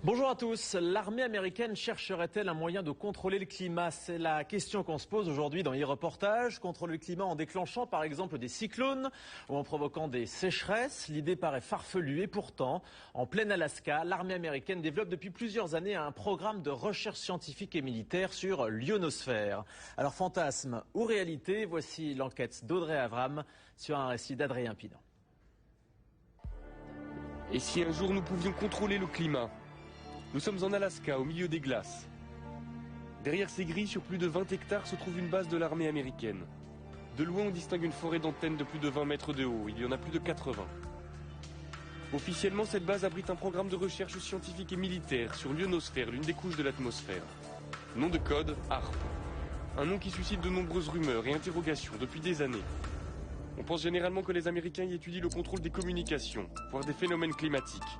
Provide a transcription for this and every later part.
Bonjour à tous. L'armée américaine chercherait-elle un moyen de contrôler le climat? C'est la question qu'on se pose aujourd'hui dans e-reportage. Contrôler le climat en déclenchant par exemple des cyclones ou en provoquant des sécheresses. L'idée paraît farfelue et pourtant, en plein Alaska, l'armée américaine développe depuis plusieurs années un programme de recherche scientifique et militaire sur l'ionosphère. Alors fantasme ou réalité, voici l'enquête d'Audrey Avram sur un récit d'Adrien Pinon. Et si un jour nous pouvions contrôler le climat? Nous sommes en Alaska, au milieu des glaces. Derrière ces grilles, sur plus de 20 hectares, se trouve une base de l'armée américaine. De loin, on distingue une forêt d'antennes de plus de 20 mètres de haut. Il y en a plus de 80. Officiellement, cette base abrite un programme de recherche scientifique et militaire sur l'ionosphère, l'une des couches de l'atmosphère. Nom de code, HAARP. Un nom qui suscite de nombreuses rumeurs et interrogations depuis des années. On pense généralement que les Américains y étudient le contrôle des communications, voire des phénomènes climatiques.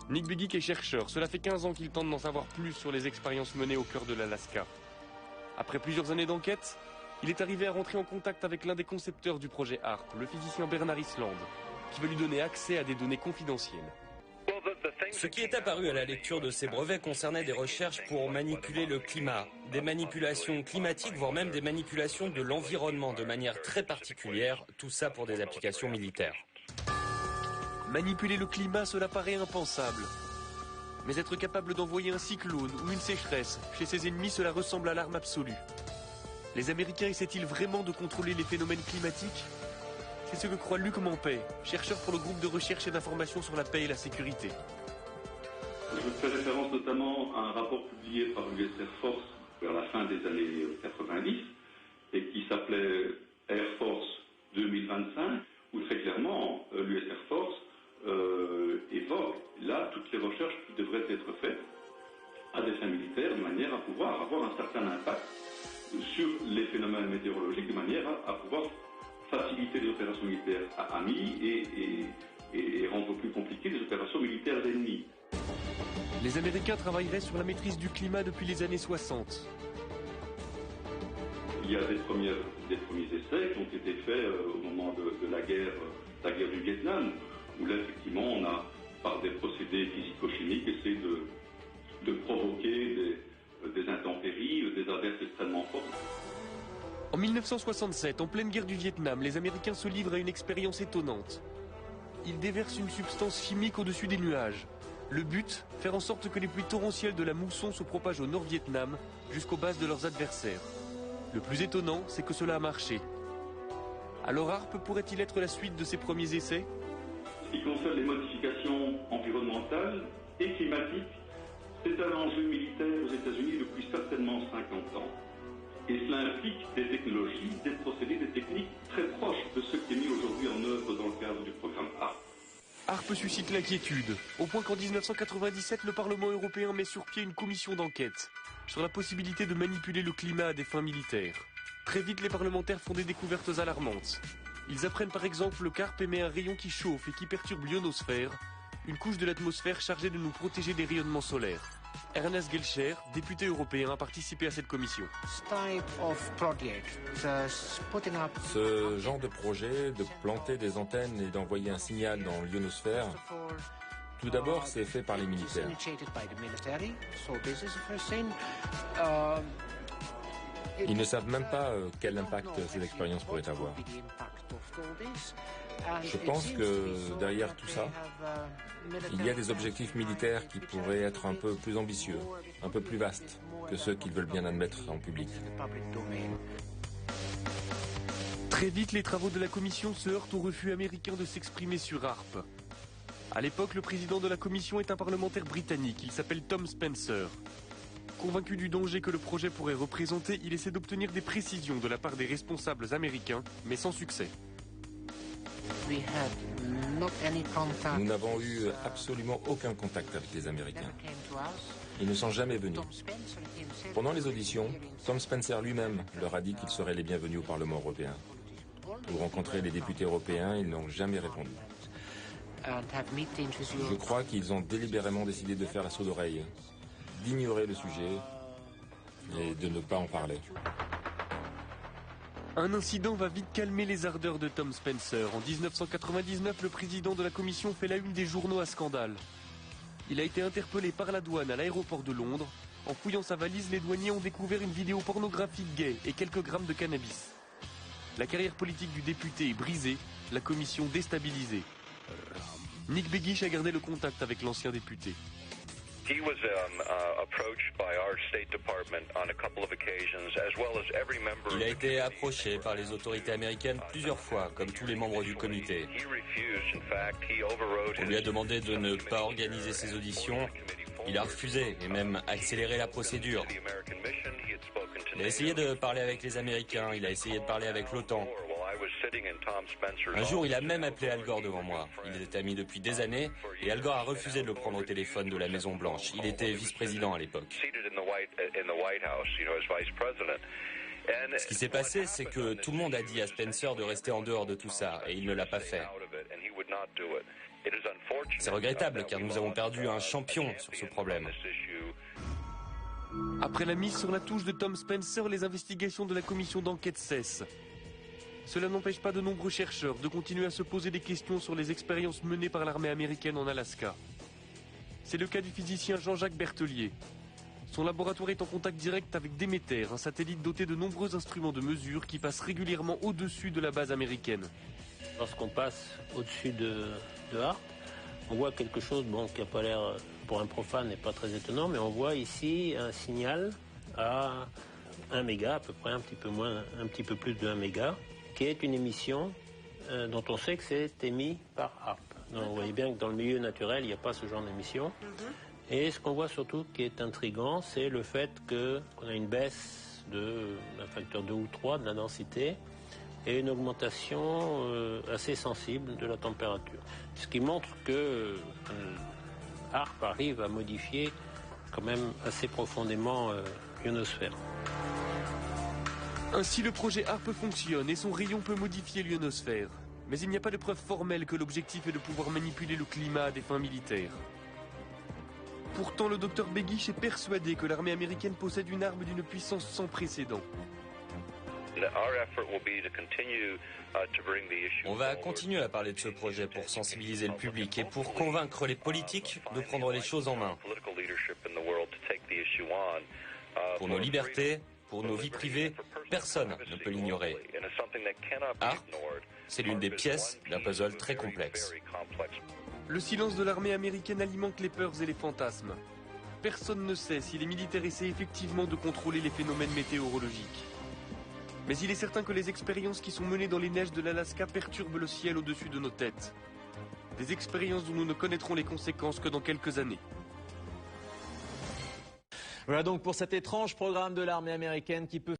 Nick Begich est chercheur. Cela fait 15 ans qu'il tente d'en savoir plus sur les expériences menées au cœur de l'Alaska. Après plusieurs années d'enquête, il est arrivé à rentrer en contact avec l'un des concepteurs du projet HAARP, le physicien Bernard Island, qui veut lui donner accès à des données confidentielles. Ce qui est apparu à la lecture de ces brevets concernait des recherches pour manipuler le climat, des manipulations climatiques, voire même des manipulations de l'environnement de manière très particulière, tout ça pour des applications militaires. Manipuler le climat, cela paraît impensable. Mais être capable d'envoyer un cyclone ou une sécheresse chez ses ennemis, cela ressemble à l'arme absolue. Les Américains essaient-ils vraiment de contrôler les phénomènes climatiques? C'est ce que croit Luc Mampey, chercheur pour le groupe de recherche et d'information sur la paix et la sécurité. Je fais référence notamment à un rapport publié par l'US Air Force vers la fin des années 90 et qui s'appelait Air Force 2025, où très clairement l'US Air Force évoque là toutes les recherches qui devraient être faites à des fins militaires de manière à pouvoir avoir un certain impact sur les phénomènes météorologiques, de manière à pouvoir faciliter les opérations militaires amies et rendre plus compliquées les opérations militaires ennemies. Les Américains travailleraient sur la maîtrise du climat depuis les années 60. Il y a des premiers essais qui ont été faits au moment de la guerre du Vietnam, où là, effectivement, on a, par des procédés physico-chimiques, essayé de provoquer des intempéries, des averses extrêmement fortes. En 1967, en pleine guerre du Vietnam, les Américains se livrent à une expérience étonnante. Ils déversent une substance chimique au-dessus des nuages. Le but, faire en sorte que les pluies torrentielles de la mousson se propagent au Nord-Vietnam jusqu'aux bases de leurs adversaires. Le plus étonnant, c'est que cela a marché. Alors HAARP pourrait-il être la suite de ces premiers essais? Ce qui concerne les modifications environnementales et climatiques, c'est un enjeu militaire aux États-Unis depuis certainement 50 ans. Et cela implique des technologies, des procédés, des techniques très proches de ce qui est mis aujourd'hui en œuvre dans le cadre du programme HAARP. HAARP suscite l'inquiétude, au point qu'en 1997, le Parlement européen met sur pied une commission d'enquête sur la possibilité de manipuler le climat à des fins militaires. Très vite, les parlementaires font des découvertes alarmantes. Ils apprennent par exemple que HAARP émet un rayon qui chauffe et qui perturbe l'ionosphère, une couche de l'atmosphère chargée de nous protéger des rayonnements solaires. Ernest Gelscher, député européen, a participé à cette commission. Ce genre de projet, de planter des antennes et d'envoyer un signal dans l'ionosphère, tout d'abord, c'est fait par les militaires. Ils ne savent même pas quel impact ces expériences pourraient avoir. Je pense que derrière tout ça, il y a des objectifs militaires qui pourraient être un peu plus ambitieux, un peu plus vastes que ceux qu'ils veulent bien admettre en public. Très vite, les travaux de la commission se heurtent au refus américain de s'exprimer sur HAARP. À l'époque, le président de la commission est un parlementaire britannique, il s'appelle Tom Spencer. Convaincu du danger que le projet pourrait représenter, il essaie d'obtenir des précisions de la part des responsables américains, mais sans succès. Nous n'avons eu absolument aucun contact avec les Américains. Ils ne sont jamais venus. Pendant les auditions, Tom Spencer lui-même leur a dit qu'ils seraient les bienvenus au Parlement européen. Pour rencontrer les députés européens, ils n'ont jamais répondu. Je crois qu'ils ont délibérément décidé de faire la sourde oreille, d'ignorer le sujet et de ne pas en parler. Un incident va vite calmer les ardeurs de Tom Spencer. En 1999, le président de la commission fait la une des journaux à scandale. Il a été interpellé par la douane à l'aéroport de Londres. En fouillant sa valise, les douaniers ont découvert une vidéo pornographique gay et quelques grammes de cannabis. La carrière politique du député est brisée, la commission déstabilisée. Nick Begich a gardé le contact avec l'ancien député. Il a été approché par les autorités américaines plusieurs fois, comme tous les membres du comité. On lui a demandé de ne pas organiser ses auditions. Il a refusé et même accéléré la procédure. Il a essayé de parler avec les Américains, il a essayé de parler avec l'OTAN. Un jour, il a même appelé Al Gore devant moi. Ils étaient amis depuis des années et Al Gore a refusé de le prendre au téléphone de la Maison Blanche. Il était vice-président à l'époque. Ce qui s'est passé, c'est que tout le monde a dit à Spencer de rester en dehors de tout ça et il ne l'a pas fait. C'est regrettable car nous avons perdu un champion sur ce problème. Après la mise sur la touche de Tom Spencer, les investigations de la commission d'enquête cessent. Cela n'empêche pas de nombreux chercheurs de continuer à se poser des questions sur les expériences menées par l'armée américaine en Alaska. C'est le cas du physicien Jean-Jacques Berthelier. Son laboratoire est en contact direct avec Demeter, un satellite doté de nombreux instruments de mesure qui passe régulièrement au-dessus de la base américaine. Lorsqu'on passe au-dessus de Harp, on voit quelque chose qui n'a pas l'air, pour un profane, n'est pas très étonnant, mais on voit ici un signal à 1 méga, à peu près un petit peu plus de 1 méga, qui est une émission dont on sait que c'est émis par Harp. Donc vous voyez bien que dans le milieu naturel, il n'y a pas ce genre d'émission. Et ce qu'on voit surtout qui est intriguant, c'est le fait qu'on a une baisse d'un facteur 2 ou 3 de la densité et une augmentation assez sensible de la température. Ce qui montre que Harp arrive à modifier quand même assez profondément l'ionosphère. Ainsi, le projet HARP fonctionne et son rayon peut modifier l'ionosphère. Mais il n'y a pas de preuve formelle que l'objectif est de pouvoir manipuler le climat à des fins militaires. Pourtant, le docteur Begich est persuadé que l'armée américaine possède une arme d'une puissance sans précédent. On va continuer à parler de ce projet pour sensibiliser le public et pour convaincre les politiques de prendre les choses en main. Pour nos libertés, pour nos vies privées, personne ne peut l'ignorer. HARP, c'est l'une des pièces d'un puzzle très complexe. Le silence de l'armée américaine alimente les peurs et les fantasmes. Personne ne sait si les militaires essaient effectivement de contrôler les phénomènes météorologiques. Mais il est certain que les expériences qui sont menées dans les neiges de l'Alaska perturbent le ciel au-dessus de nos têtes. Des expériences dont nous ne connaîtrons les conséquences que dans quelques années. Voilà donc pour cet étrange programme de l'armée américaine qui peut